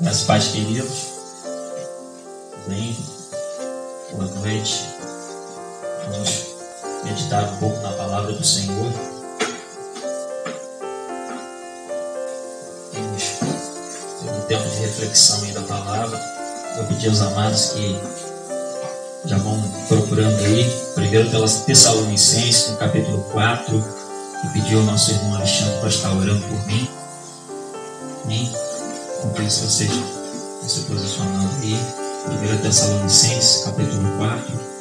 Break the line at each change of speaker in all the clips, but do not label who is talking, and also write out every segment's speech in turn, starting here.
Meus pais queridos, bem, boa noite. Vamos meditar um pouco na palavra do Senhor. Temos um tempo de reflexão aí da palavra. Eu pedi aos amados que já vão procurando aí, primeiro pelas Tessalonicenses, no capítulo 4, e pedi ao nosso irmão Alexandre para estar orando por mim. Amém? Então, se vocês estão se posicionando aí, 1 Tessalonicenses, capítulo 4.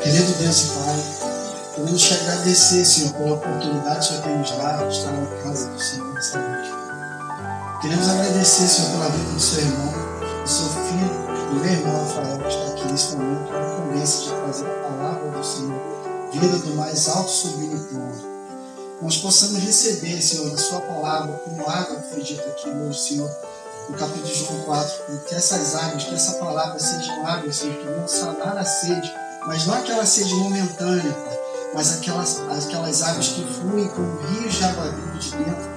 Querido Deus e Pai, queremos te agradecer, Senhor, pela oportunidade que Senhor tem nos dado de estar na casa do Senhor nesta noite. Queremos agradecer, Senhor, pela vida do seu irmão, do seu filho, do meu irmão Rafael, que está aqui neste momento, para a convência de trazer a palavra do Senhor, vinda do mais alto, sublime trono. Nós possamos receber, Senhor, a sua palavra como água que foi dita aqui hoje, Senhor, no capítulo de João 4, que essas águas, que essa palavra sejam águas, Senhor, que vão sanar a sede, mas não aquela sede momentânea, Pai, mas aquelas águas que fluem como rios de água viva de dentro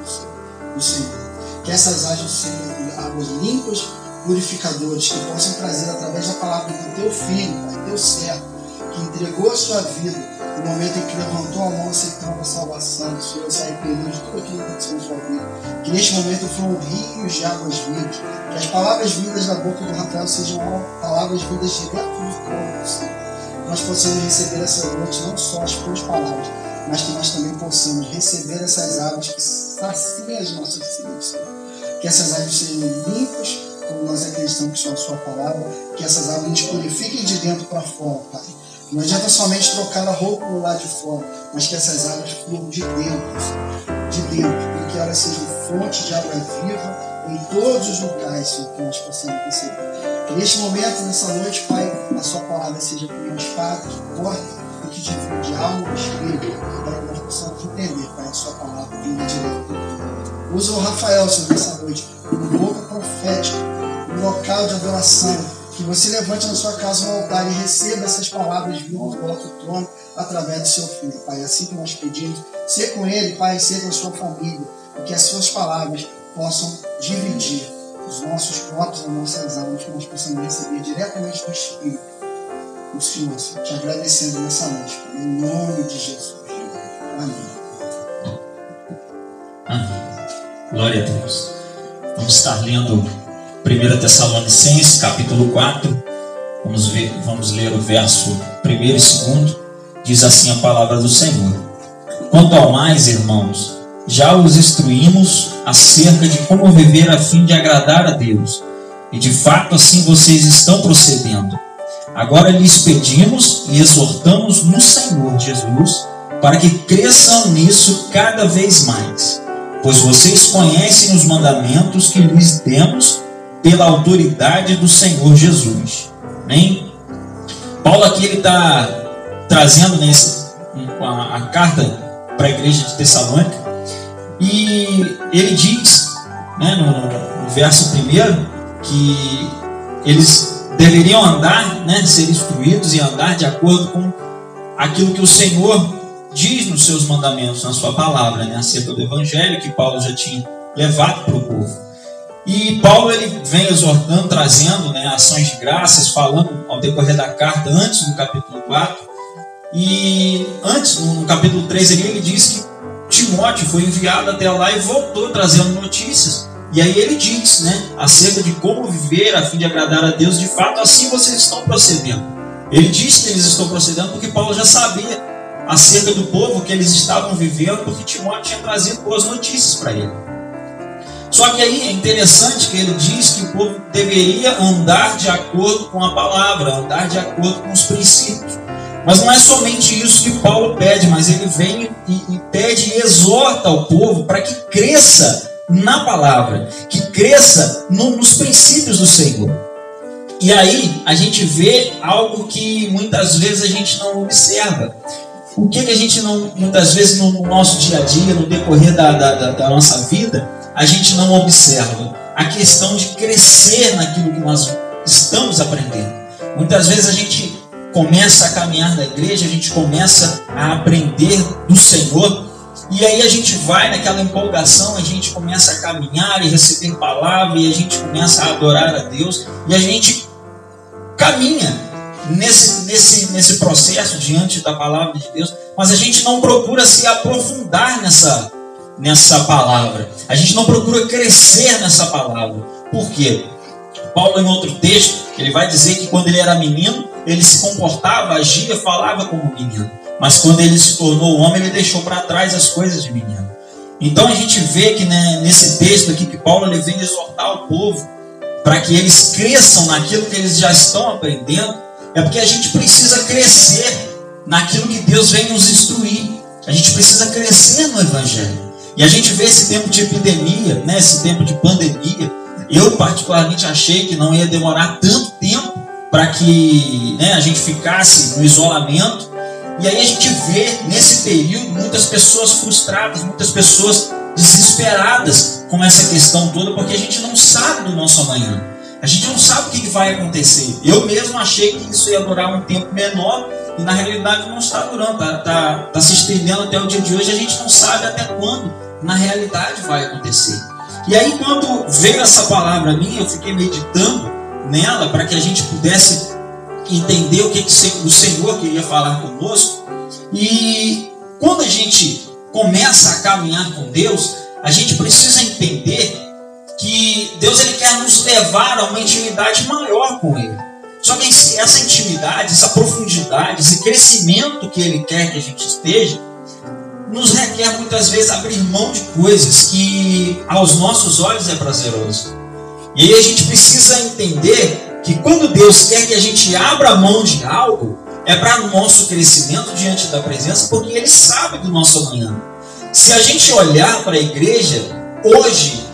do Senhor. Que essas águas sejam águas limpas, purificadoras, que possam trazer através da palavra do teu filho, Pai, teu servo, que entregou a sua vida no momento em que levantou a mão aceitando a salvação do Senhor, se arrependendo de tudo aquilo que aconteceu na sua vida. Que neste momento fluam rios de águas vivas, que as palavras vindas da boca do Rafael sejam palavras vindas direto do trono do Senhor. Nós possamos receber essa noite não só as tuas palavras, mas que nós também possamos receber essas águas que saciam as nossas sedes. Que essas águas sejam limpas, como nós acreditamos que são a sua palavra, que essas águas nos purifiquem de dentro para fora, Pai. Não adianta somente trocar a roupa do lado de fora, mas que essas águas fluam de dentro, e que elas sejam fonte de água viva em todos os lugares, Senhor, que nós possamos receber. Que neste momento, nessa noite, Pai, a sua palavra seja como uma espada que corta e que divide alma e espírito, para que nós possamos entender, Pai, a sua palavra vinda direto do Senhor. Usa o Rafael, Senhor, nessa noite, como boca profética, um local de adoração. Que você levante na sua casa um altar e receba essas palavras vindas do alto trono através do seu filho, Pai. Assim que nós pedimos, ser com ele, Pai, ser com a sua família, e que as suas palavras possam dividir os nossos corpos, as nossas almas, que nós possamos receber diretamente do Espírito. O Senhor, te agradecendo nessa noite, Pai, em nome de Jesus. Amém.
Amém. Glória a Deus. Vamos estar lendo 1 Tessalonicenses, capítulo 4, vamos ler o verso 1 e 2, diz assim a palavra do Senhor. Quanto ao mais, irmãos, já os instruímos acerca de como viver a fim de agradar a Deus, e de fato assim vocês estão procedendo. Agora lhes pedimos e exortamos no Senhor Jesus, para que cresçam nisso cada vez mais, pois vocês conhecem os mandamentos que lhes demos pela autoridade do Senhor Jesus. Amém? Paulo aqui ele está trazendo a carta para a igreja de Tessalônica, e ele diz, né, no verso 1, que eles deveriam andar, né, ser instruídos e andar de acordo com aquilo que o Senhor diz nos seus mandamentos, na sua palavra, né, acerca do evangelho que Paulo já tinha levado para o povo. E Paulo ele vem exortando, trazendo, né, ações de graças, falando ao decorrer da carta, antes do capítulo 4. E antes, no capítulo 3, ele diz que Timóteo foi enviado até lá e voltou trazendo notícias. E aí ele diz, né, acerca de como viver a fim de agradar a Deus. De fato, assim vocês estão procedendo. Ele diz que eles estão procedendo porque Paulo já sabia acerca do povo que eles estavam vivendo, porque Timóteo tinha trazido boas notícias para ele. Só que aí é interessante que ele diz que o povo deveria andar de acordo com a palavra, andar de acordo com os princípios. Mas não é somente isso que Paulo pede, mas ele vem e pede e exorta ao povo para que cresça na palavra, que cresça nos princípios do Senhor. E aí a gente vê algo que muitas vezes a gente não observa. o que a gente não, muitas vezes no nosso dia a dia, no decorrer da nossa vida, a gente não observa? A questão de crescer naquilo que nós estamos aprendendo. Muitas vezes a gente começa a caminhar na igreja, a gente começa a aprender do Senhor, e aí a gente vai naquela empolgação, a gente começa a caminhar e receber palavra, e a gente começa a adorar a Deus, e a gente caminha nesse processo diante da palavra de Deus, mas a gente não procura se aprofundar nessa palavra, a gente não procura crescer nessa palavra. Por quê? Paulo, em outro texto, ele vai dizer que quando ele era menino, ele se comportava, agia, falava como menino, mas quando ele se tornou homem, ele deixou para trás as coisas de menino. Então a gente vê que, né, nesse texto aqui que Paulo ele vem exortar o povo para que eles cresçam naquilo que eles já estão aprendendo. É porque a gente precisa crescer naquilo que Deus vem nos instruir. A gente precisa crescer no Evangelho. E a gente vê esse tempo de epidemia, né, esse tempo de pandemia. Eu particularmente achei que não ia demorar tanto tempo para que, né, a gente ficasse no isolamento. E aí a gente vê nesse período muitas pessoas frustradas, muitas pessoas desesperadas com essa questão toda, porque a gente não sabe do nosso amanhã. A gente não sabe o que vai acontecer. Eu mesmo achei que isso ia durar um tempo menor e na realidade não está durando, está se estendendo até o dia de hoje. A gente não sabe até quando na realidade vai acontecer. E aí quando veio essa palavra minha, eu fiquei meditando nela para que a gente pudesse entender o que o Senhor queria falar conosco. E quando a gente começa a caminhar com Deus, a gente precisa entender que Deus ele quer nos levar a uma intimidade maior com Ele. Só que essa intimidade, essa profundidade, esse crescimento que Ele quer que a gente esteja, nos requer muitas vezes abrir mão de coisas que aos nossos olhos é prazeroso. E aí a gente precisa entender que quando Deus quer que a gente abra mão de algo, é para o nosso crescimento diante da presença, porque Ele sabe do nosso amanhã. Se a gente olhar para a igreja, hoje,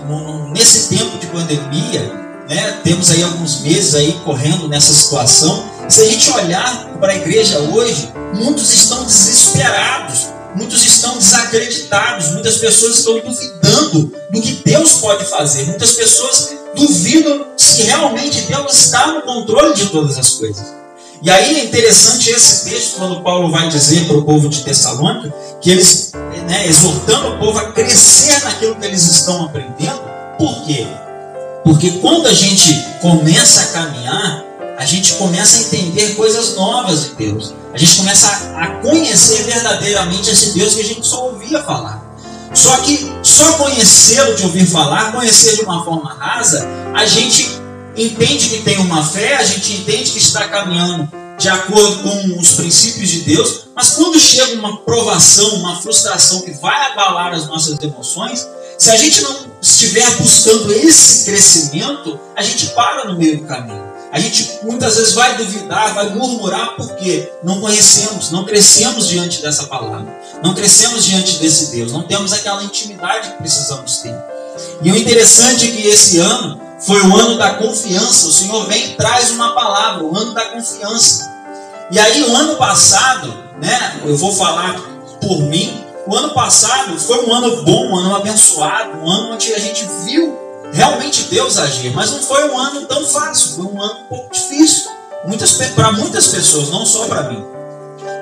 nesse tempo de pandemia, né, temos aí alguns meses aí correndo nessa situação, se a gente olhar para a igreja hoje, muitos estão desesperados, muitos estão desacreditados, muitas pessoas estão duvidando do que Deus pode fazer, muitas pessoas duvidam se realmente Deus está no controle de todas as coisas. E aí é interessante esse texto, quando Paulo vai dizer para o povo de Tessalônica, que eles, né, exortando o povo a crescer naquilo que eles estão aprendendo. Por quê? Porque quando a gente começa a caminhar, a gente começa a entender coisas novas de Deus. A gente começa a conhecer verdadeiramente esse Deus que a gente só ouvia falar. Só que só conhecê-lo de ouvir falar, conhecer de uma forma rasa, a gente entende que tem uma fé, a gente entende que está caminhando de acordo com os princípios de Deus, mas quando chega uma provação, uma frustração que vai abalar as nossas emoções, se a gente não estiver buscando esse crescimento, a gente para no meio do caminho. A gente muitas vezes vai duvidar, vai murmurar porque não conhecemos, não crescemos diante dessa palavra, não crescemos diante desse Deus, não temos aquela intimidade que precisamos ter. E o interessante é que esse ano foi o ano da confiança. O Senhor vem e traz uma palavra, o ano da confiança. E aí o ano passado, né, eu vou falar por mim, o ano passado foi um ano bom, um ano abençoado, um ano onde a gente viu realmente Deus agir, mas não foi um ano tão fácil, foi um ano um pouco difícil, para muitas pessoas, não só para mim.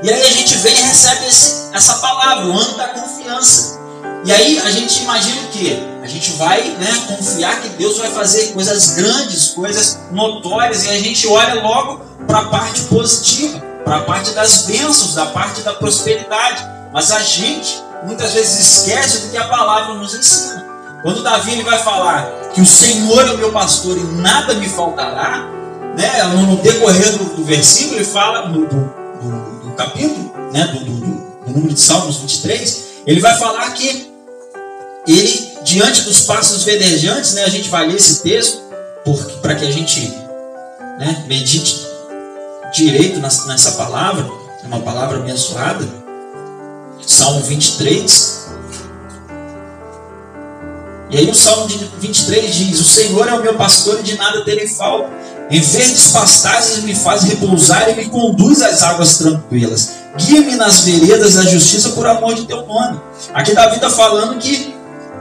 E aí a gente vem e recebe essa palavra, o ano da confiança. E aí a gente imagina o quê? A gente vai, né, confiar que Deus vai fazer coisas grandes, coisas notórias, e a gente olha logo para a parte positiva, para a parte das bênçãos, da parte da prosperidade. Mas a gente muitas vezes esquece do que a palavra nos ensina. Quando Davi ele vai falar que o Senhor é o meu pastor e nada me faltará, né, no decorrer do versículo, ele fala do capítulo, né, do número de Salmos 23, ele vai falar que ele, diante dos passos verdejantes, né, a gente vai ler esse texto para que a gente, né, medite direito nessa palavra, é uma palavra abençoada. Salmo 23. E aí o Salmo 23 diz: o Senhor é o meu pastor e de nada terei falta. Em verdes pastagens me faz repousar e me conduz às águas tranquilas. Guia-me nas veredas da justiça por amor de teu nome. Aqui Davi está falando que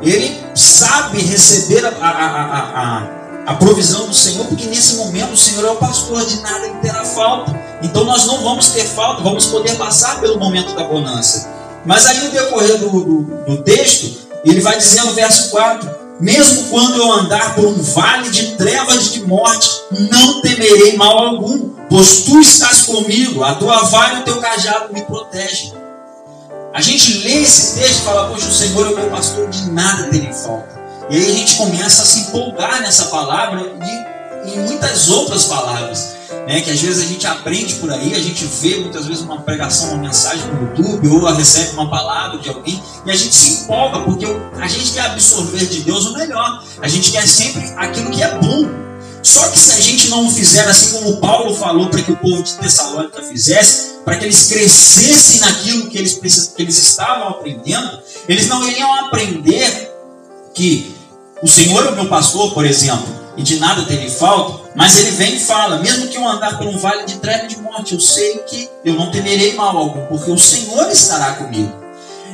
ele sabe receber a provisão do Senhor, porque nesse momento o Senhor é o pastor, de nada lhe terá falta. Então nós não vamos ter falta, vamos poder passar pelo momento da bonança. Mas aí no decorrer do texto, ele vai dizer no verso 4: mesmo quando eu andar por um vale de trevas de morte, não temerei mal algum, pois tu estás comigo, a tua vara e o teu cajado me protegem. A gente lê esse texto e fala: poxa, o Senhor é o meu pastor, de nada terei falta. E aí a gente começa a se empolgar nessa palavra e em muitas outras palavras, né, que às vezes a gente aprende por aí, a gente vê muitas vezes uma pregação, uma mensagem no YouTube, ou recebe uma palavra de alguém, e a gente se empolga, porque a gente quer absorver de Deus o melhor, a gente quer sempre aquilo que é bom. Só que se a gente não fizer assim como Paulo falou para que o povo de Tessalônica fizesse, para que eles crescessem naquilo que eles estavam aprendendo, eles não iriam aprender que o Senhor é o meu pastor, por exemplo, e de nada terei falta. Mas ele vem e fala: mesmo que eu andar por um vale de treva de morte, eu sei que eu não temerei mal algum, porque o Senhor estará comigo.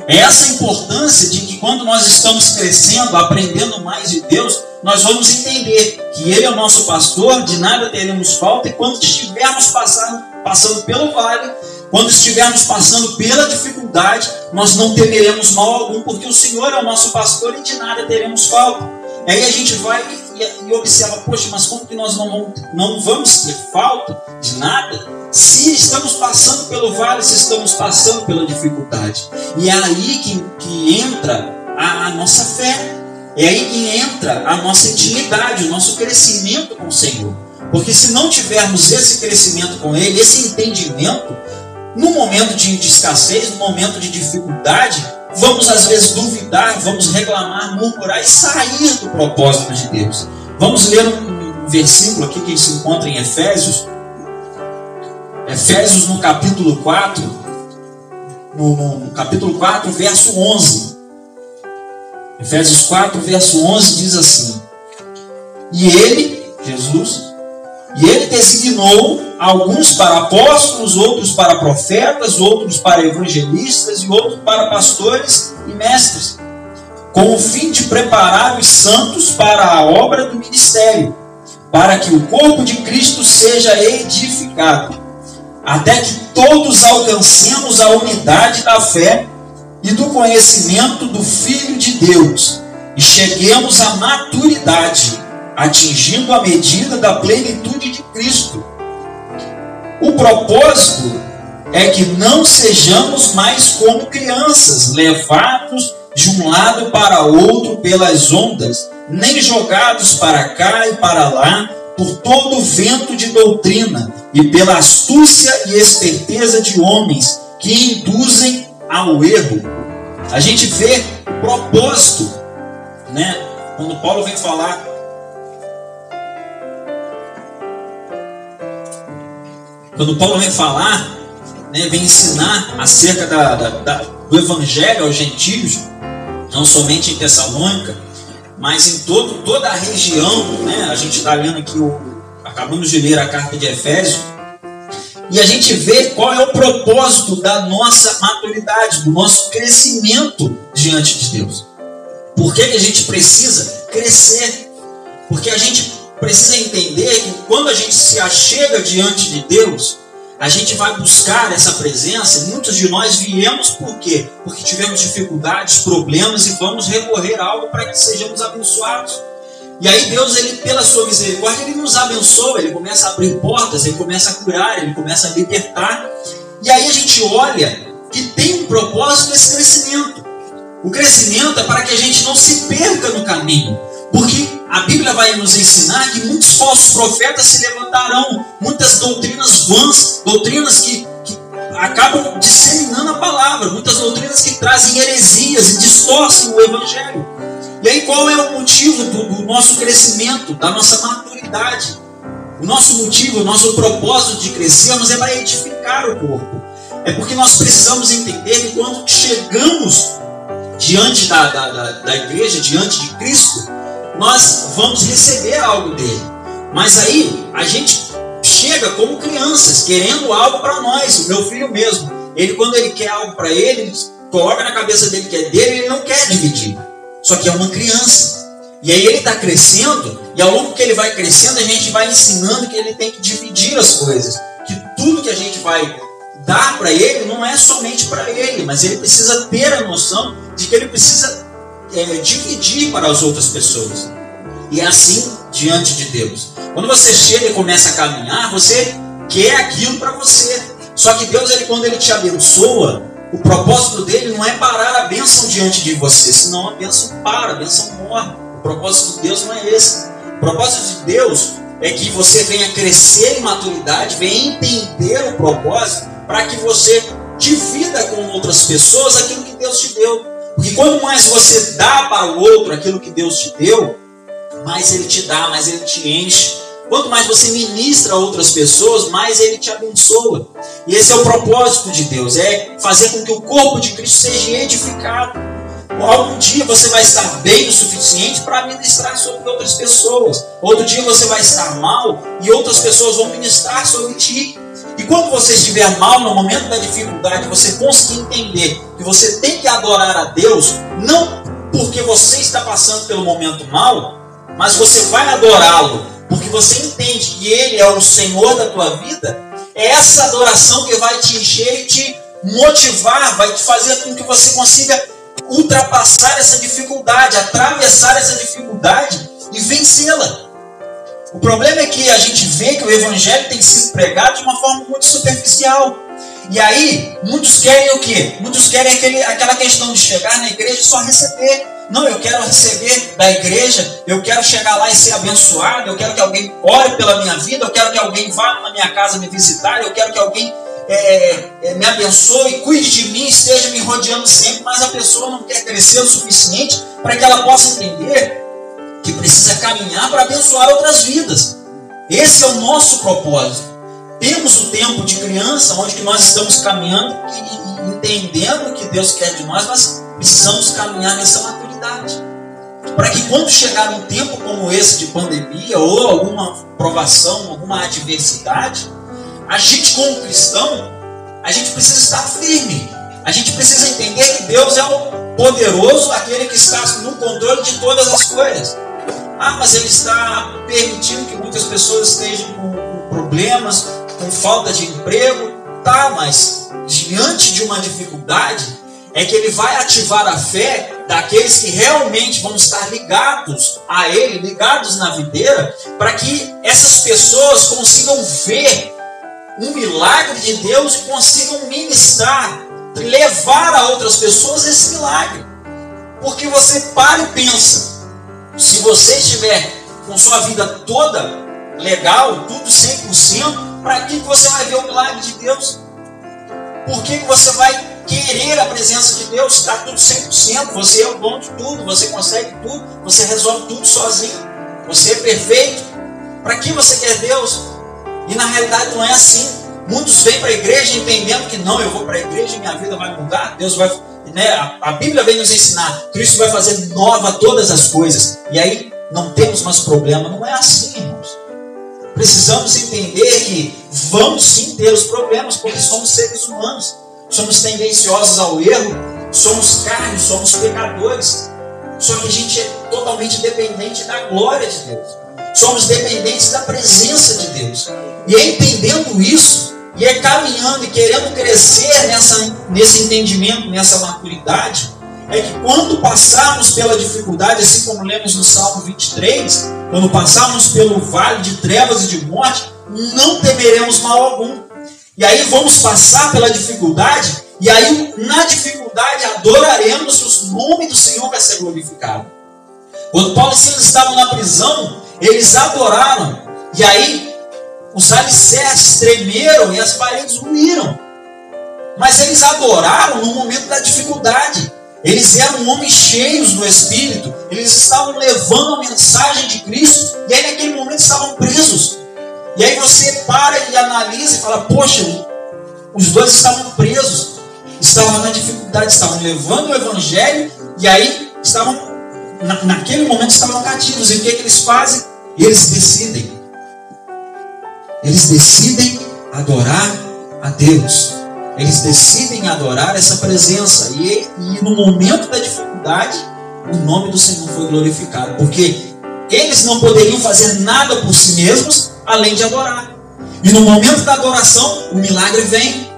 É essa a importância de que quando nós estamos crescendo, aprendendo mais de Deus, nós vamos entender que Ele é o nosso pastor, de nada teremos falta, e quando estivermos passando pelo vale, quando estivermos passando pela dificuldade, nós não temeremos mal algum, porque o Senhor é o nosso pastor e de nada teremos falta. Aí a gente vai e observa: poxa, mas como que nós não vamos ter falta de nada, se estamos passando pelo vale, se estamos passando pela dificuldade? E é aí que entra a nossa fé, é aí que entra a nossa intimidade, o nosso crescimento com o Senhor. Porque se não tivermos esse crescimento com Ele, esse entendimento, no momento de escassez, no momento de dificuldade, vamos às vezes duvidar, vamos reclamar, murmurar e sair do propósito de Deus. Vamos ler um versículo aqui que se encontra em Efésios. Efésios no capítulo 4, no capítulo 4, verso 11. Efésios 4, verso 11 diz assim: e ele, Jesus, designou alguns para apóstolos, outros para profetas, outros para evangelistas e outros para pastores e mestres, com o fim de preparar os santos para a obra do ministério, para que o corpo de Cristo seja edificado, até que todos alcancemos a unidade da fé e do conhecimento do Filho de Deus, e cheguemos à maturidade, atingindo a medida da plenitude de Cristo. O propósito é que não sejamos mais como crianças, levados de um lado para outro pelas ondas, nem jogados para cá e para lá por todo o vento de doutrina e pela astúcia e esperteza de homens que induzem ao erro. A gente vê o propósito, né? Quando Paulo vem falar, né, vem ensinar acerca do evangelho aos gentios, não somente em Tessalônica, mas em toda a região, né? A gente está lendo aqui, acabamos de ler a carta de Efésios, e a gente vê qual é o propósito da nossa maturidade, do nosso crescimento diante de Deus. Por que a gente precisa crescer? Porque a gente precisa entender que quando a gente se achega diante de Deus, a gente vai buscar essa presença. Muitos de nós viemos por quê? Porque tivemos dificuldades, problemas, e vamos recorrer a algo para que sejamos abençoados. E aí Deus, Ele, pela sua misericórdia, Ele nos abençoa, Ele começa a abrir portas, Ele começa a curar, Ele começa a libertar. E aí a gente olha que tem um propósito esse crescimento. O crescimento é para que a gente não se perca no caminho. Porque a Bíblia vai nos ensinar que muitos falsos profetas se levantarão, muitas doutrinas vãs, doutrinas que acabam disseminando a palavra, muitas doutrinas que trazem heresias e distorcem o Evangelho. E aí qual é o motivo do nosso crescimento, da nossa maturidade? O nosso motivo, o nosso propósito de crescermos é para edificar o corpo. É porque nós precisamos entender que quando chegamos diante da igreja, diante de Cristo, nós vamos receber algo dele. Mas aí a gente chega como crianças, querendo algo para nós. O meu filho mesmo, ele, quando ele quer algo para ele coloca na cabeça dele que é dele, ele não quer dividir. Só que é uma criança. E aí ele está crescendo, e ao longo que ele vai crescendo, a gente vai ensinando que ele tem que dividir as coisas. Que tudo que a gente vai dar para ele não é somente para ele, mas ele precisa ter a noção de que ele precisa dividir para as outras pessoas. E é assim diante de Deus. Quando você chega e começa a caminhar, você quer aquilo para você. Só que Deus, quando ele te abençoa, o propósito dele não é parar a bênção diante de você, senão a bênção para, a bênção morre. O propósito de Deus não é esse. O propósito de Deus é que você venha crescer em maturidade, venha entender o propósito, para que você divida com outras pessoas aquilo que Deus te deu. Porque quanto mais você dá para o outro aquilo que Deus te deu, mais Ele te dá, mais Ele te enche. Quanto mais você ministra a outras pessoas, mais Ele te abençoa. E esse é o propósito de Deus, é fazer com que o corpo de Cristo seja edificado. Algum dia você vai estar bem o suficiente para ministrar sobre outras pessoas. Outro dia você vai estar mal e outras pessoas vão ministrar sobre ti. E quando você estiver mal, no momento da dificuldade, você conseguir entender que você tem que adorar a Deus, não porque você está passando pelo momento mal, mas você vai adorá-lo porque você entende que Ele é o Senhor da tua vida. É essa adoração que vai te encher e te motivar, vai te fazer com que você consiga ultrapassar essa dificuldade, atravessar essa dificuldade e vencê-la. O problema é que a gente vê que o Evangelho tem sido pregado de uma forma muito superficial. E aí, muitos querem o quê? Muitos querem aquela questão de chegar na igreja e só receber. Não, eu quero receber da igreja, eu quero chegar lá e ser abençoado, eu quero que alguém ore pela minha vida, eu quero que alguém vá na minha casa me visitar, eu quero que alguém me abençoe, cuide de mim, esteja me rodeando sempre, mas a pessoa não quer crescer o suficiente para que ela possa entender que precisa caminhar para abençoar outras vidas. Esse é o nosso propósito. Temos o tempo de criança, onde que nós estamos caminhando e entendendo o que Deus quer de nós, mas precisamos caminhar nessa maturidade. Para que quando chegar um tempo como esse de pandemia, ou alguma provação, alguma adversidade, a gente como cristão, a gente precisa estar firme. A gente precisa entender que Deus é o poderoso, aquele que está no controle de todas as coisas. Ah, mas Ele está permitindo que muitas pessoas estejam com problemas, com falta de emprego. Tá, mas diante de uma dificuldade, é que Ele vai ativar a fé daqueles que realmente vão estar ligados a Ele, ligados na videira, para que essas pessoas consigam ver um milagre de Deus e consigam ministrar, levar a outras pessoas esse milagre. Porque você para e pensa, se você estiver com sua vida toda legal, tudo 100%, para que você vai ver o milagre de Deus? Por que você vai querer a presença de Deus? Está tudo 100%, você é o dono de tudo, você consegue tudo, você resolve tudo sozinho, você é perfeito. Para que você quer Deus? E na realidade não é assim. Muitos vêm para a igreja entendendo que não, eu vou para a igreja e minha vida vai mudar, Deus vai... A Bíblia vem nos ensinar, Cristo vai fazer nova todas as coisas, e aí não temos mais problema. Não é assim, irmãos. Precisamos entender que vamos sim ter os problemas, porque somos seres humanos, somos tendenciosos ao erro, somos carne, somos pecadores. Só que a gente é totalmente dependente da glória de Deus, somos dependentes da presença de Deus. E é entendendo isso, e é caminhando e querendo crescer nesse entendimento, nessa maturidade, é que quando passarmos pela dificuldade, assim como lemos no Salmo 23, quando passarmos pelo vale de trevas e de morte, não temeremos mal algum. E aí vamos passar pela dificuldade, e aí na dificuldade adoraremos, o nome do Senhor vai ser glorificado. Quando Paulo e Silas estavam na prisão, eles adoraram, e aí os alicerces tremeram e as paredes ruíram. Mas eles adoraram no momento da dificuldade. Eles eram homens cheios do Espírito. Eles estavam levando a mensagem de Cristo. E aí naquele momento estavam presos. E aí você para e analisa e fala, poxa, os dois estavam presos. Estavam na dificuldade, estavam levando o Evangelho. E aí estavam, naquele momento estavam cativos. E o que eles fazem? Eles decidem adorar a Deus. Eles decidem adorar essa presença. E no momento da dificuldade, o nome do Senhor foi glorificado. Porque eles não poderiam fazer nada por si mesmos, além de adorar. E no momento da adoração, o milagre vem.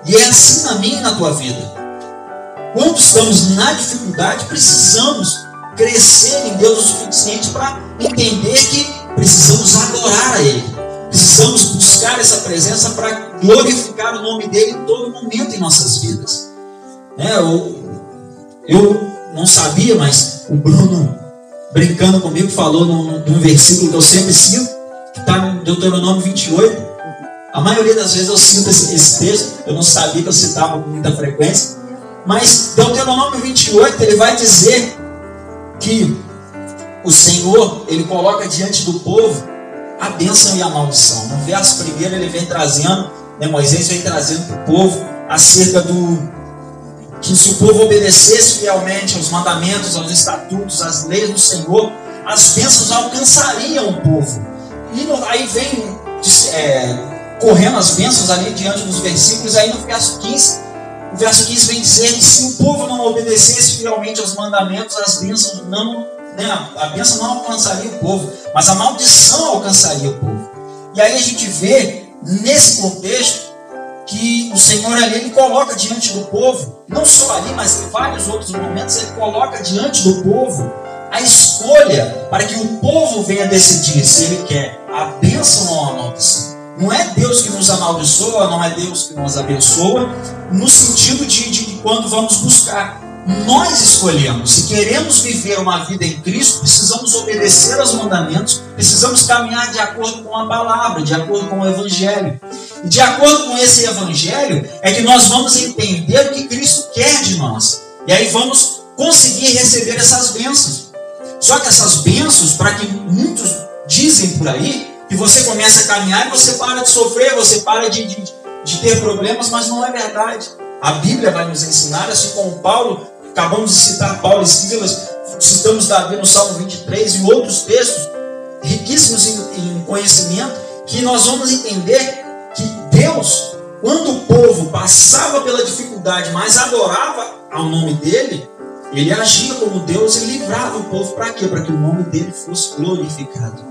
E é assim na minha e na tua vida. Quando estamos na dificuldade, precisamos crescer em Deus o suficiente para entender que precisamos adorar a Ele. Precisamos buscar essa presença para glorificar o nome dEle em todo momento em nossas vidas. Eu não sabia, mas o Bruno, brincando comigo, falou num versículo que eu sempre cito, que está no Deuteronômio 28. A maioria das vezes eu cito esse texto, eu não sabia que eu citava com muita frequência, mas Deuteronômio 28, ele vai dizer que o Senhor, ele coloca diante do povo a bênção e a maldição. No verso primeiro ele vem trazendo, Moisés vem trazendo para o povo acerca que se o povo obedecesse fielmente aos mandamentos, aos estatutos, às leis do Senhor, as bênçãos alcançariam o povo. E aí vem correndo as bênçãos ali diante dos versículos. Aí no verso 15, o verso 15 vem dizer que se o povo não obedecesse fielmente aos mandamentos, as bênçãos a bênção não alcançaria o povo, mas a maldição alcançaria o povo. E aí a gente vê nesse contexto que o Senhor ali, ele coloca diante do povo, não só ali, mas em vários outros momentos, ele coloca diante do povo a escolha para que o povo venha decidir se ele quer a bênção ou a maldição. Não é Deus que nos amaldiçoa, não é Deus que nos abençoa, no sentido de quando vamos buscar. Nós escolhemos. Se queremos viver uma vida em Cristo, precisamos obedecer aos mandamentos, precisamos caminhar de acordo com a palavra, de acordo com o Evangelho. E de acordo com esse Evangelho, é que nós vamos entender o que Cristo quer de nós. E aí vamos conseguir receber essas bênçãos. Só que essas bênçãos, para que muitos dizem por aí, que você começa a caminhar e você para de sofrer, você para de ter problemas, mas não é verdade. A Bíblia vai nos ensinar, assim como Paulo, acabamos de citar Paulo e Silas, citamos Davi no Salmo 23 e outros textos riquíssimos em conhecimento, que nós vamos entender que Deus, quando o povo passava pela dificuldade, mas adorava ao nome dele, ele agia como Deus e livrava o povo para quê? Para que o nome dele fosse glorificado.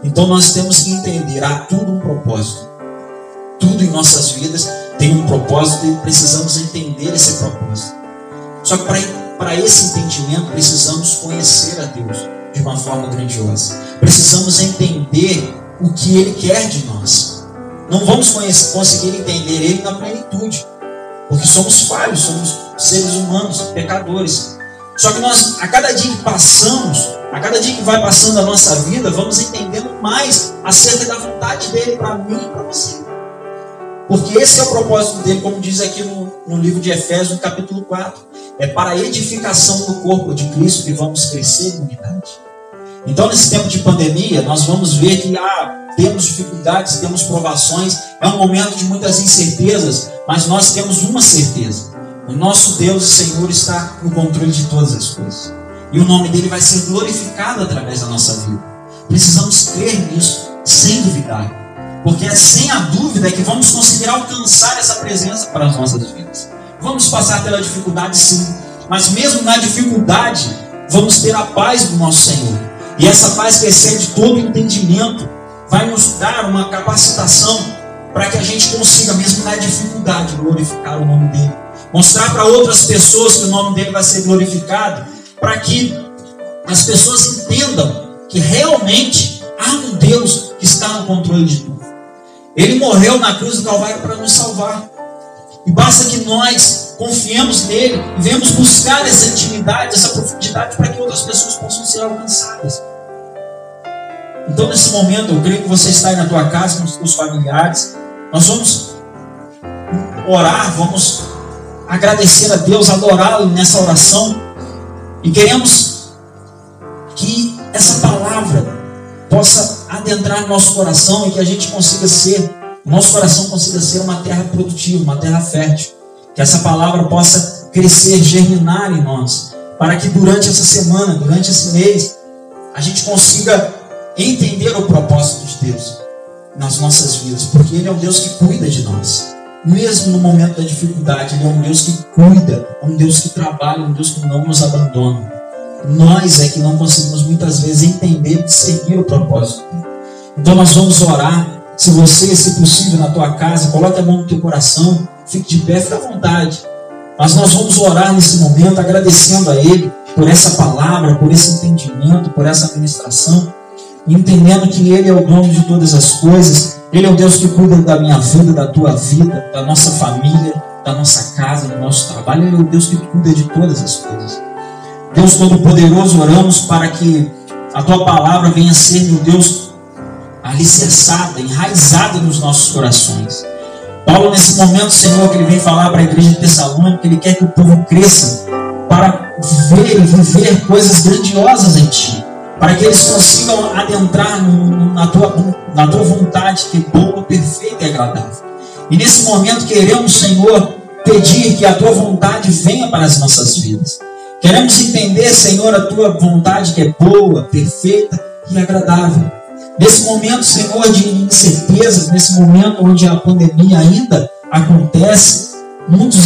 Então nós temos que entender, há tudo um propósito. Tudo em nossas vidas tem um propósito e precisamos entender esse propósito. Só que para esse entendimento precisamos conhecer a Deus de uma forma grandiosa. Precisamos entender o que Ele quer de nós. Não vamos conseguir entender Ele na plenitude, porque somos falhos, somos seres humanos, pecadores. Só que nós, a cada dia que passamos, a cada dia que vai passando a nossa vida, vamos entendendo mais acerca da vontade dEle para mim e para você. Porque esse é o propósito dele, como diz aqui no livro de Efésios, no capítulo 4. É para a edificação do corpo de Cristo que vamos crescer em unidade. Então, nesse tempo de pandemia, nós vamos ver que temos dificuldades, temos provações, é um momento de muitas incertezas, mas nós temos uma certeza. O nosso Deus e Senhor está no controle de todas as coisas. E o nome dele vai ser glorificado através da nossa vida. Precisamos crer nisso, sem duvidar. Porque é sem a dúvida que vamos conseguir alcançar essa presença para as nossas vidas. Vamos passar pela dificuldade, sim. Mas mesmo na dificuldade, vamos ter a paz do nosso Senhor. E essa paz que excede todo entendimento vai nos dar uma capacitação para que a gente consiga, mesmo na dificuldade, glorificar o nome dele. Mostrar para outras pessoas que o nome dele vai ser glorificado, para que as pessoas entendam que realmente há um Deus que está no controle de tudo. Ele morreu na cruz do Calvário para nos salvar. E basta que nós confiemos nele e venhamos buscar essa intimidade, essa profundidade, para que outras pessoas possam ser alcançadas. Então, nesse momento, eu creio que você está aí na tua casa, com os teus familiares. Nós vamos orar, vamos agradecer a Deus, adorá-lo nessa oração. E queremos que essa palavra possa adentrar no nosso coração e que a gente consiga ser, nosso coração consiga ser uma terra produtiva, uma terra fértil. Que essa palavra possa crescer, germinar em nós, para que durante essa semana, durante esse mês, a gente consiga entender o propósito de Deus nas nossas vidas, porque Ele é um Deus que cuida de nós. mesmo no momento da dificuldade. Ele é um Deus que cuida, é um Deus que trabalha, um Deus que não nos abandona. Nós é que não conseguimos muitas vezes entender e seguir o propósito dele. Então nós vamos orar. Se você, se possível, na tua casa, coloque a mão no teu coração, fique de pé, fique à vontade. Mas nós vamos orar nesse momento, agradecendo a Ele por essa palavra, por esse entendimento, por essa administração, entendendo que Ele é o dono de todas as coisas. Ele é o Deus que cuida da minha vida, da tua vida, da nossa família, da nossa casa, do nosso trabalho. Ele é o Deus que cuida de todas as coisas. Deus Todo-Poderoso, oramos para que a tua palavra venha ser, meu Deus, alicerçada, enraizada nos nossos corações. Paulo, nesse momento, Senhor, que ele vem falar para a igreja de Tessalônica, ele quer que o povo cresça para ver e viver coisas grandiosas em Ti, para que eles consigam adentrar na tua vontade, que é boa, perfeita e agradável. E nesse momento queremos, Senhor, pedir que a Tua vontade venha para as nossas vidas. Queremos entender, Senhor, a Tua vontade que é boa, perfeita e agradável. Nesse momento, Senhor, de incertezas, nesse momento onde a pandemia ainda acontece, muitos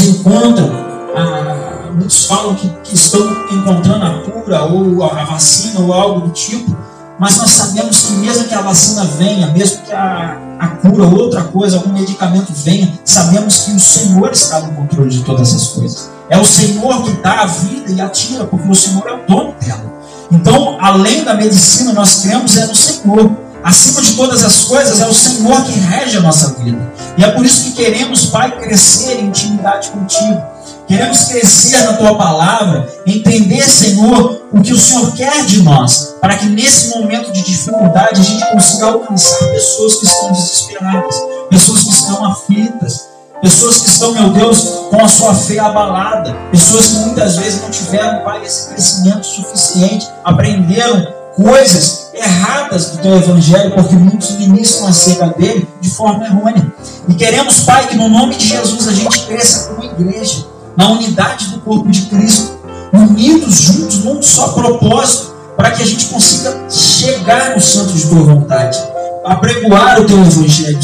falam que estão encontrando a cura ou a vacina ou algo do tipo, mas nós sabemos que mesmo que a vacina venha, mesmo que a cura ou outra coisa, algum medicamento venha, sabemos que o Senhor está no controle de todas as coisas. É o Senhor que dá a vida e a tira, porque o Senhor é o dono dela. Então, além da medicina, nós cremos no Senhor. Acima de todas as coisas, é o Senhor que rege a nossa vida. E é por isso que queremos, Pai, crescer em intimidade contigo. Queremos crescer na Tua palavra, entender, Senhor, o que o Senhor quer de nós, para que nesse momento de dificuldade a gente consiga alcançar pessoas que estão desesperadas, pessoas que estão aflitas, pessoas que estão, meu Deus, com a sua fé abalada, pessoas que muitas vezes não tiveram, Pai, esse crescimento suficiente, aprenderam coisas erradas do Teu Evangelho, porque muitos ministram acerca dele de forma errônea. E queremos, Pai, que no nome de Jesus a gente cresça como igreja, na unidade do corpo de Cristo, unidos juntos num só propósito, para que a gente consiga chegar no centro de Tua vontade, apregoar o Teu Evangelho,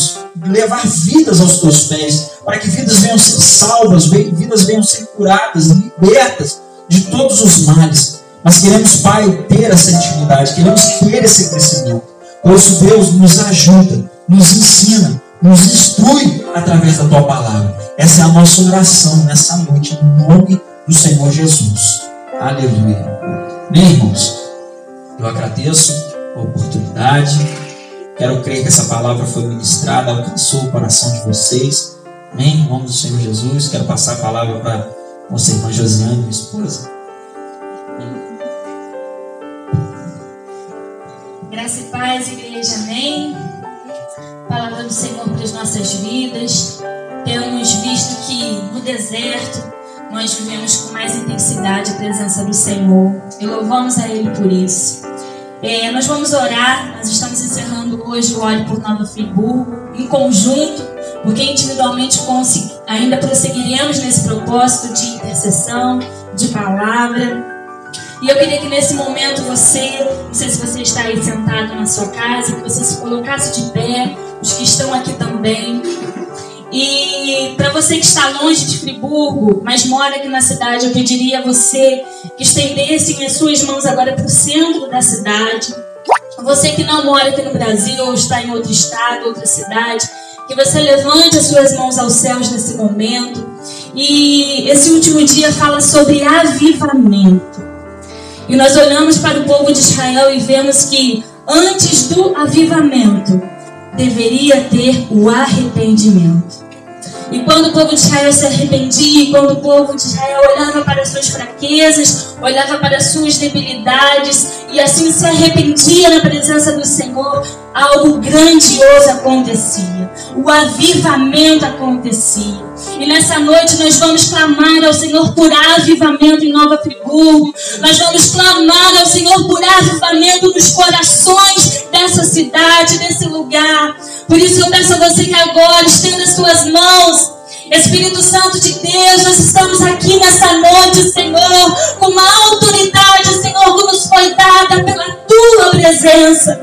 levar vidas aos Teus pés, para que vidas venham ser salvas, vidas venham ser curadas, libertas de todos os males. Mas queremos, Pai, ter essa intimidade, queremos ter esse crescimento. Por isso, Deus, nos ajuda, nos ensina, nos instrui através da Tua palavra. Essa é a nossa oração nessa noite, no nome do Senhor Jesus. Aleluia. Bem, irmãos, eu agradeço a oportunidade. Quero crer que essa palavra foi ministrada, alcançou o coração de vocês. Amém? Em nome do Senhor Jesus. Quero passar a palavra para a nossa irmã Josiane, minha esposa.
Graça e paz, igreja, amém? Palavra do Senhor para as nossas vidas. Temos visto que no deserto nós vivemos com mais intensidade a presença do Senhor e louvamos a Ele por isso. Nós vamos orar, nós estamos encerrando hoje o Ore por Nova Friburgo em conjunto, porque individualmente ainda prosseguiremos nesse propósito de intercessão, de palavra. E eu queria que nesse momento você, não sei se você está aí sentado na sua casa, que você se colocasse de pé, os que estão aqui também. E para você que está longe de Friburgo, mas mora aqui na cidade, eu pediria a você que estendesse as suas mãos agora para o centro da cidade. Você que não mora aqui no Brasil, ou está em outro estado, outra cidade, que você levante as suas mãos aos céus nesse momento. E esse último dia fala sobre avivamento. E nós olhamos para o povo de Israel e vemos que antes do avivamento deveria ter o arrependimento. E quando o povo de Israel se arrependia, quando o povo de Israel olhava para as suas fraquezas, olhava para as suas debilidades e assim se arrependia na presença do Senhor, algo grandioso acontecia. O avivamento acontecia. E nessa noite nós vamos clamar ao Senhor por avivamento em Nova Friburgo. Nós vamos clamar ao Senhor por avivamento nos corações dessa cidade, desse lugar. Por isso eu peço a você que agora estenda suas mãos. Espírito Santo de Deus, nós estamos aqui nessa noite, Senhor, com uma autoridade, Senhor, que nos foi dada pela Tua presença.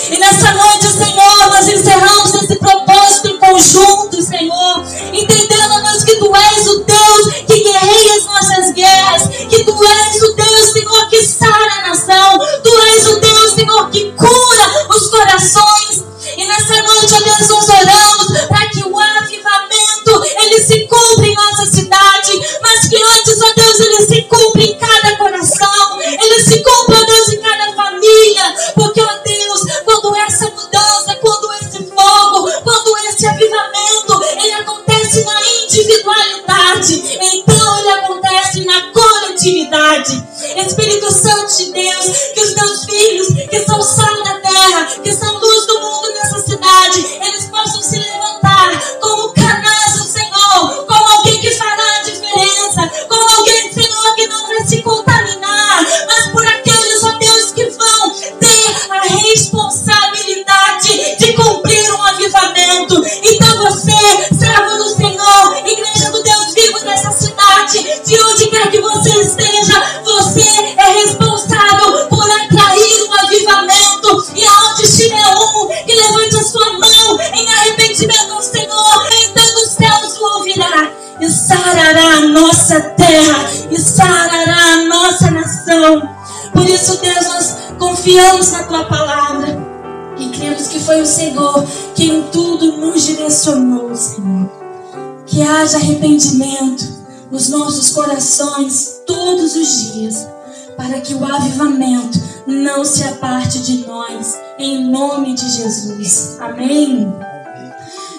E nessa noite, Senhor, nós encerramos esse propósito em conjunto, Senhor, entendendo, Deus, que Tu és o Deus que guerreia as nossas guerras, que Tu és o Deus, Senhor, que sara a nação, Tu és o Deus, Senhor, que cura os corações. E nessa noite, ó Deus, nós oramos para que o avivamento, ele se cumpra em nossa cidade, mas que antes, ó Deus, ele se cumpra em cada coração, ele se cumpra, ó Deus, em cada família, porque, ó Deus, quando essa mudança, quando esse fogo, quando esse avivamento, ele acontece na individualidade, então ele acontece na coletividade. Espírito Santo de Deus, que os Teus filhos, que são sal da terra, que são luz do mundo nessa cidade, eles possam se levantar como canais do Senhor, como alguém que fará a diferença, como alguém, Senhor, que não vai se contaminar, mas por aqueles, ó Deus, que vão ter a responsabilidade de cumprir um avivamento. Então você, servo do Senhor, igreja do Deus vivo dessa cidade, de onde quer que você esteja, você é responsável por atrair um avivamento. E aonde estiver um que levante a sua mão em arrependimento ao Senhor, então os céus o ouvirá e sarará a nossa terra, e sarará a nossa nação. Por isso, Deus, nós confiamos na Tua palavra e cremos que foi o Senhor que em tudo nos direcionou, Senhor. Que haja arrependimento nos nossos corações todos os dias, para que o avivamento não se aparte de nós, em nome de Jesus. Amém?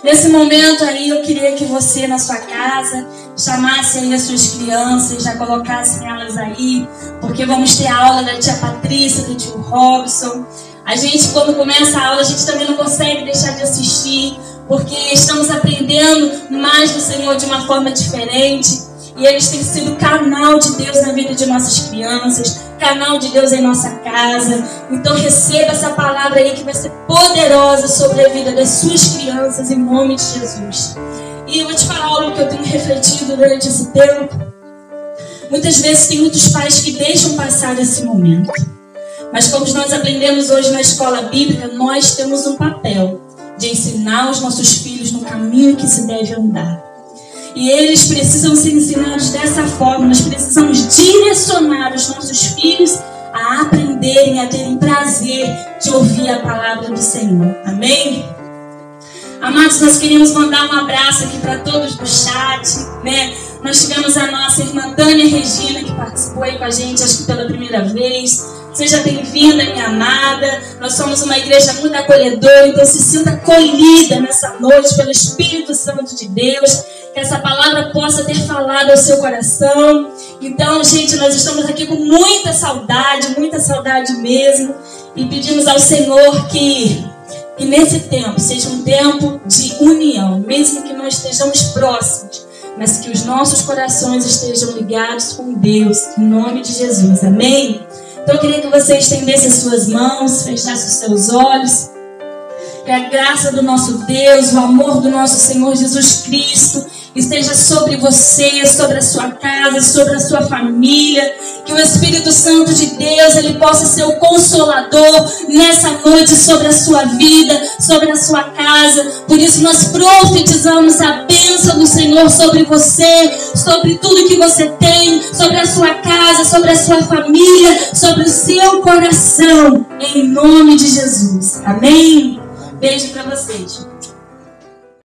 Nesse momento aí, eu queria que você, na sua casa, chamasse aí as suas crianças, já colocassem elas aí, porque vamos ter a aula da tia Patrícia, do tio Robson. A gente, quando começa a aula, a gente também não consegue deixar de assistir, porque estamos aprendendo mais do Senhor de uma forma diferente. E eles têm sido canal de Deus na vida de nossas crianças, canal de Deus em nossa casa. Então receba essa palavra aí que vai ser poderosa sobre a vida das suas crianças, em nome de Jesus. E eu vou te falar algo que eu tenho refletido durante esse tempo. Muitas vezes tem muitos pais que deixam passar esse momento. Mas como nós aprendemos hoje na escola bíblica, nós temos um papel de ensinar os nossos filhos no caminho que se deve andar. E eles precisam ser ensinados dessa forma. Nós precisamos direcionar os nossos filhos a aprenderem, a terem prazer de ouvir a palavra do Senhor. Amém? Amados, nós queríamos mandar um abraço aqui para todos do chat, né? Nós tivemos a nossa irmã Tânia Regina, que participou aí com a gente, acho que pela primeira vez. Seja bem-vinda, minha amada. Nós somos uma igreja muito acolhedora, então se sinta acolhida nessa noite pelo Espírito Santo de Deus. Que essa palavra possa ter falado ao seu coração. Então, gente, nós estamos aqui com muita saudade mesmo. E pedimos ao Senhor que nesse tempo seja um tempo de união, mesmo que nós estejamos próximos, mas que os nossos corações estejam ligados com Deus, em nome de Jesus. Amém? Então eu queria que você estendesse as suas mãos, fechasse os seus olhos. Que a graça do nosso Deus, o amor do nosso Senhor Jesus Cristo esteja sobre você, sobre a sua casa, sobre a sua família. Que o Espírito Santo de Deus, ele possa ser o consolador nessa noite sobre a sua vida, sobre a sua casa. Por isso nós profetizamos a bênção do Senhor sobre você, sobre tudo que você tem, sobre a sua casa, sobre a sua família, sobre o seu coração, em nome de Jesus. Amém? Beijo para vocês.